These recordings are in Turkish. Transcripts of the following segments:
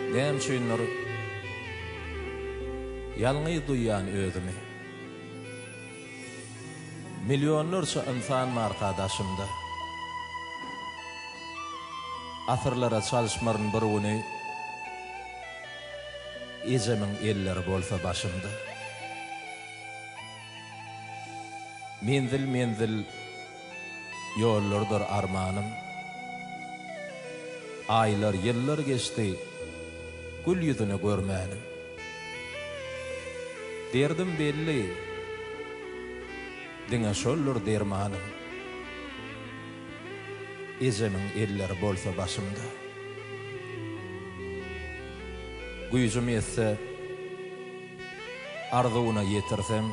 Näme ýalňy duýýan özümi. Milyonlarça insan arkadaşımda. Asırlara çalışmarın bir güni ejemin elleri bolsa başımda. Menzil yollardır armanım. Aylar, yıllar geçti, gül yüzünü görmänim. Derdim belli, diňe şollar dermanım. Ejemin elleri bolsa başımda. Güýjüm ýetse, arzuwuna ýetirsem,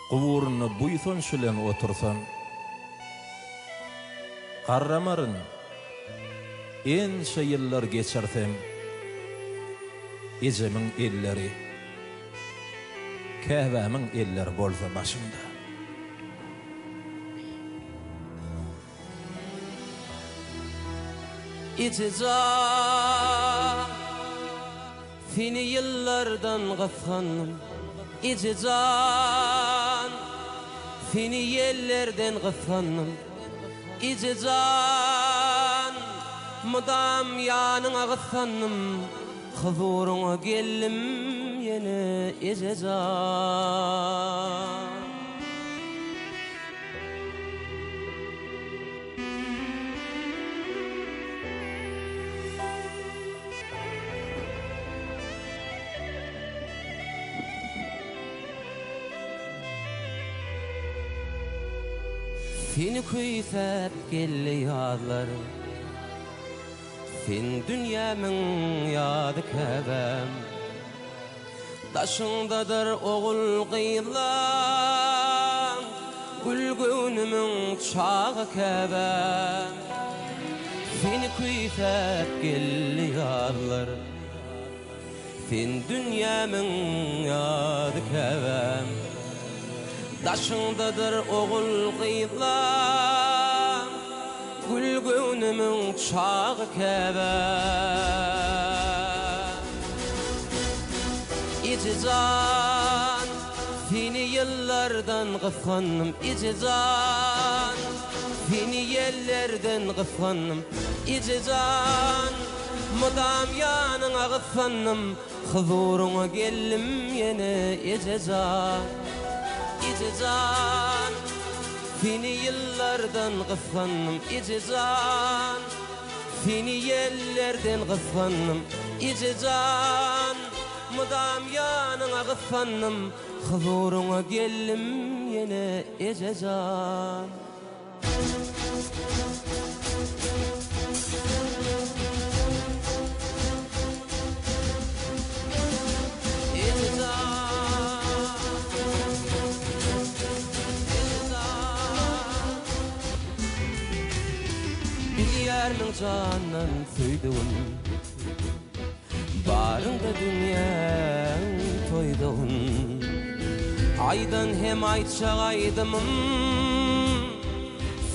guburuny buýsun şülen otursam, garramaryn enşe ýyllar geçirsem, ejemin elleri, kähbämiň elleri bolsa başymda. İcizan seni yıllardan gıfkanım, İcizan seni yerlerden gıfkanım, İcizan mudam yanına gıfkanım, huzuruna geldim yine İcizan. Seni kuyfep gelli yadlarım, sen dünyamın yadı kebem. Taşındadır oğul kıyılan, gülgünümün çağı kebem. Seni kuyfep gelli yadlarım, sen dünyamın yadı kebem. Daşındadır oğul kıyılan, gülgünümün çağı kebem. İcizan seni yıllardan gıfkanım, İcizan seni yerlerden gıfkanım, İcizan mudam yanına gıfkanım, huzuruna geldim yine İcizan. İcizan seni yıllardan gıfkanım, İcizan seni yerlerden gıfkanım, İcizan mudam yanına gıfkanım, huzuruna geldim yine İcizan. Bilyermin canan söýdüğün, barında dünýäň toýdugyn. Aydan hem aýtşagaýdymyn,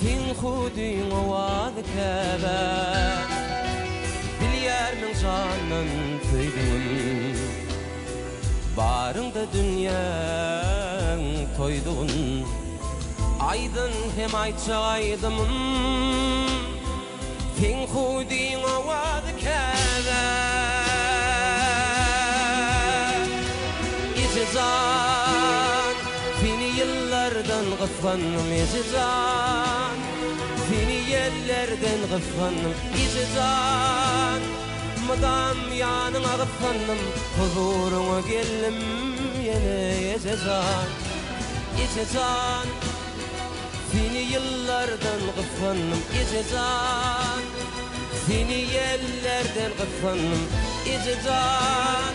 sen hudyň owady kebem. Bilyermin canan söýdüğün, barında dünýäň toýdugyn. Aydan hem aýtşagaýdymyn, sen hudyň owady kebem. İcizan seni yıllardan gıfkanım, İcizan seni yerlerden gıfkanım, İcizan mudam yanına gıfkanım, huzuruna geldim yine İcizan. İcizan seni yıllardan gıfkanım, İcizan seni yerlerden gıfkanım, İcizan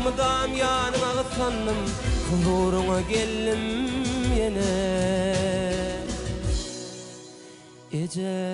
mudam yanına gıfkanım, huzuruna geldim yine İcizan.